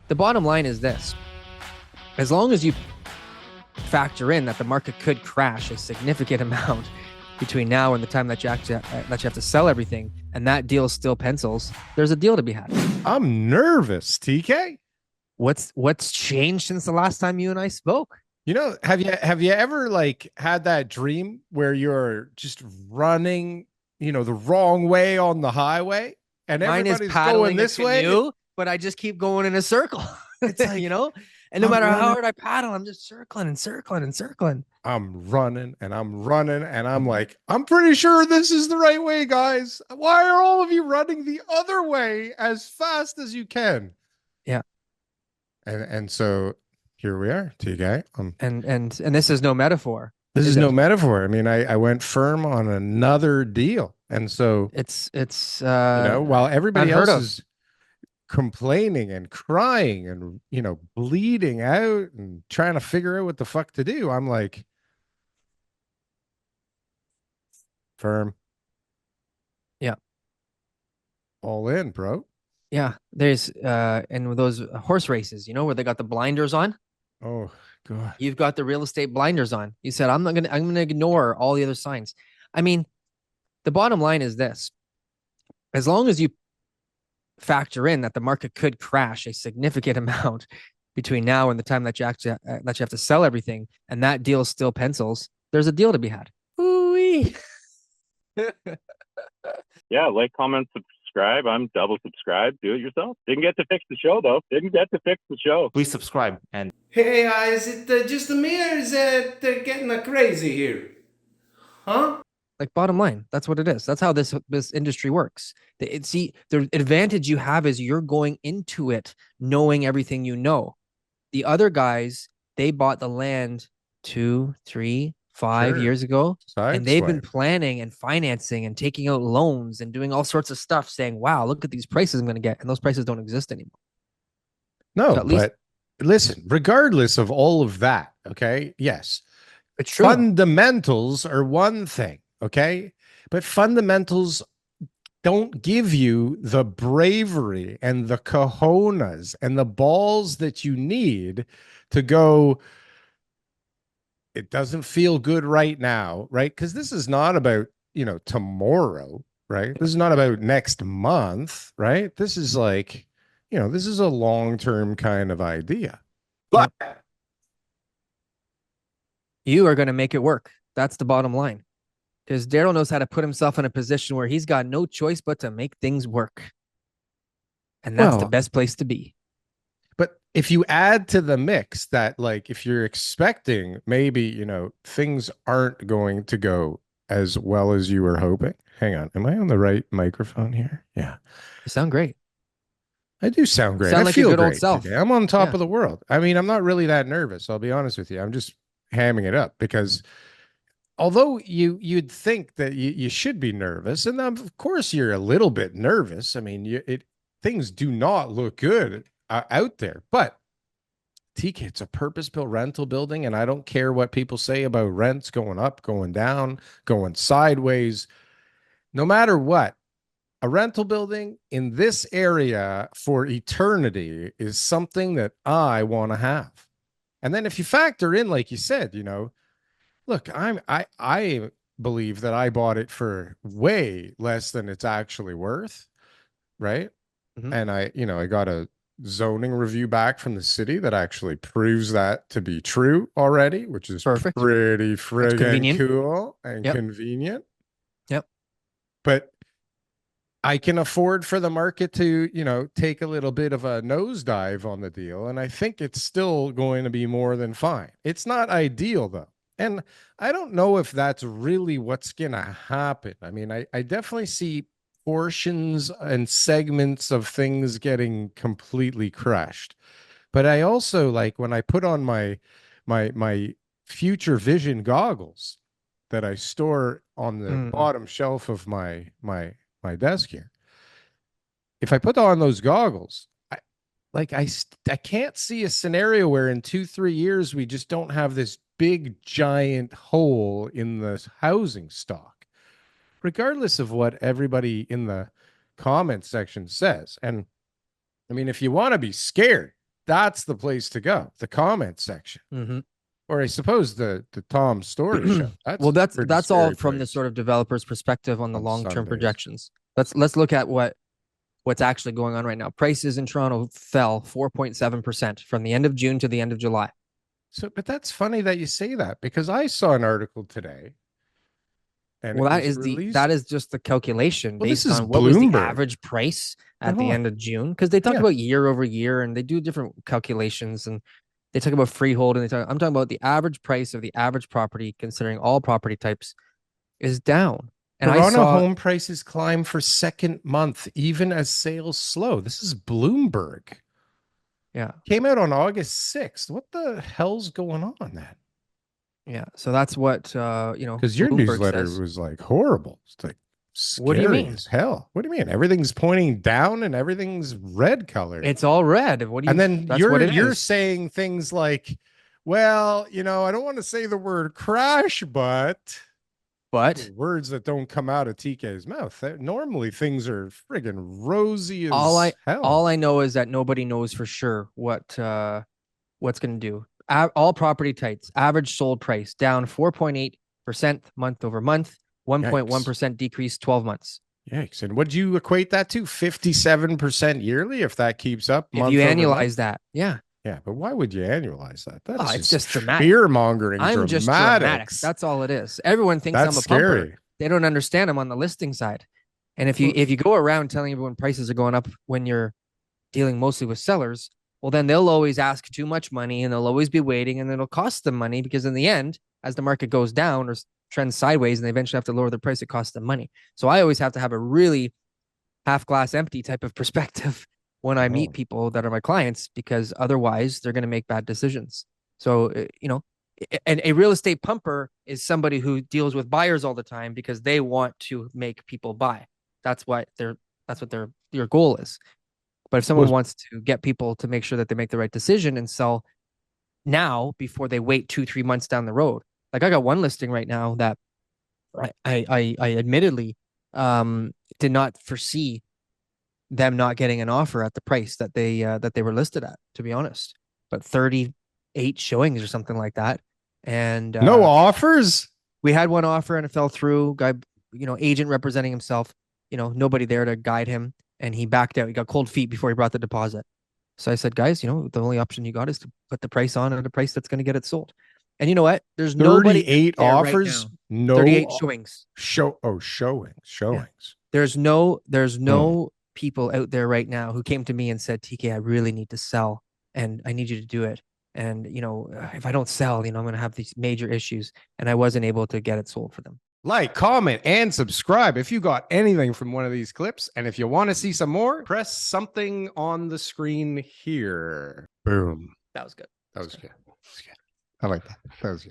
The bottom line is this. As long as you factor in that the market could crash a significant amount between now and the time that you have to sell everything, and that deal still pencils, there's a deal to be had. I'm nervous, TK. What's changed since the last time you and I spoke? You know, have you ever like had that dream where you're just running, the wrong way on the highway and Mine is everybody's going paddling a this way? canoe, but I just keep going in a circle. It's like, And no I'm matter how running, hard I paddle, I'm just circling and circling and circling. I'm running and I'm running and I'm like, I'm pretty sure this is the right way, guys. Why are all of you running the other way as fast as you can? Yeah. And so here we are, TK. And this is no metaphor. This is no metaphor. I mean, I went firm on another deal. And so it's while everybody unheard else of. is complaining and crying and, bleeding out and trying to figure out what the fuck to do, I'm like, firm. Yeah. All in, bro. Yeah. There's and with those horse races, where they got the blinders on. Oh God. You've got the real estate blinders on. You said, I'm gonna ignore all the other signs. I mean, the bottom line is this. As long as you factor in that the market could crash a significant amount between now and the time that you have to sell everything, and that deal still pencils, there's a deal to be had. Ooh-wee. Yeah, like, comment, subscribe. I'm double subscribed. Do it yourself. Didn't get to fix the show, though. Didn't get to fix the show. Please subscribe. And hey, is it just me, or is it getting crazy here? Huh? Like, bottom line, that's what it is. That's how this industry works. See, the advantage you have is you're going into it knowing everything you know. The other guys, they bought the land 2, 3, 5 years ago, and they've been planning and financing and taking out loans and doing all sorts of stuff, saying, wow, look at these prices I'm going to get. And those prices don't exist anymore. No, so but listen, regardless of all of that, okay, yes, it's true. Fundamentals are one thing. Okay. But fundamentals don't give you the bravery and the cojones and the balls that you need to go, it doesn't feel good right now, right? Because this is not about, tomorrow, right? This is not about next month, right? This is like, this is a long-term kind of idea. But you are going to make it work. That's the bottom line. Because Darryl knows how to put himself in a position where he's got no choice but to make things work. And that's the best place to be. But if you add to the mix that, like, if you're expecting maybe, things aren't going to go as well as you were hoping. Hang on. Am I on the right microphone here? Yeah. You sound great. I do sound great. Sound like I feel your good great old self. Today. I'm on top of the world. I mean, I'm not really that nervous. I'll be honest with you. I'm just hamming it up because although you'd think that you should be nervous, and of course you're a little bit nervous. I mean, things do not look good out there. But TK, it's a purpose-built rental building, and I don't care what people say about rents going up, going down, going sideways. No matter what, a rental building in this area for eternity is something that I want to have. And then if you factor in, like you said, look, I believe that I bought it for way less than it's actually worth, right? Mm-hmm. And I got a zoning review back from the city that actually proves that to be true already, which is perfect. Pretty friggin' cool and convenient. Yep. But I can afford for the market to, take a little bit of a nosedive on the deal, and I think it's still going to be more than fine. It's not ideal though. And I don't know if that's really what's going to happen. I mean, I definitely see portions and segments of things getting completely crushed. But I also, like, when I put on my future vision goggles that I store on the bottom shelf of my desk here, if I put on those goggles, I can't see a scenario where in 2-3 years we just don't have this big giant hole in the housing stock, regardless of what everybody in the comment section says. And I mean, if you want to be scared, that's the place to go. The comment section. Mm-hmm. Or I suppose the Tom Story show. Well, That's that's all from the place sort of developer's perspective on the on long-term Sundays. projections. Let's look at what's actually going on right now. Prices in Toronto fell 4.7% from the end of June to the end of July. So, but that's funny that you say that, because I saw an article today, and Well, it was released. that is just the calculation Well, this based is on what was the Bloomberg. average price at Hold the on. end of June, because they talk Yeah. about year over year and they do different calculations, and they talk about freehold, and I'm talking about the average price of the average property, considering all property types, is down. And Toronto home prices climb for second month, even as sales slow. This is Bloomberg. Yeah. Came out on August 6th. What the hell's going on then? Yeah. So that's what Because your Bloomberg newsletter says. was like horrible. It's like scary What do you mean? as hell. What do you mean? Everything's pointing down and everything's red colored. It's all red. What do you? And then that's what it you're is. saying things like, well, I don't want to say the word crash, but words that don't come out of TK's mouth. Normally things are friggin' rosy as hell. All I know is that nobody knows for sure what's going to do. All property types, average sold price down 4.8% month over month, 1.1% decrease 12 months. Yikes. And would you equate that to 57% yearly if that keeps up? If you annualize that, yeah. Yeah, but why would you annualize that? It's just dramatic. Fear mongering. I'm just dramatic. That's all it is. Everyone thinks I'm a pumper. They don't understand I'm on the listing side. And if you go around telling everyone prices are going up when you're dealing mostly with sellers, well, then they'll always ask too much money and they'll always be waiting, and it'll cost them money, because in the end, as the market goes down or trends sideways and they eventually have to lower the price, it costs them money. So I always have to have a really half glass empty type of perspective when I meet people that are my clients, because otherwise they're going to make bad decisions. So, and a real estate pumper is somebody who deals with buyers all the time because they want to make people buy. That's what your goal is. But if someone wants to get people to make sure that they make the right decision and sell now before they wait 2-3 months down the road, like I got one listing right now that I admittedly did not foresee them not getting an offer at the price that they were listed at, to be honest. But 38 showings or something like that, and no offers. We had one offer and it fell through. Guy, agent representing himself, nobody there to guide him, and he backed out. He got cold feet before he brought the deposit. So I said, guys, the only option you got is to put the price on at a price that's going to get it sold. And you know what? There's 38 offers, right, no 38 showings. Showings. There's no people out there right now who came to me and said, TK, I really need to sell and I need you to do it. And, if I don't sell, I'm going to have these major issues. And I wasn't able to get it sold for them. Like, comment, and subscribe if you got anything from one of these clips. And if you want to see some more, press something on the screen here. Boom. That was good. That was good. I like that. That was good.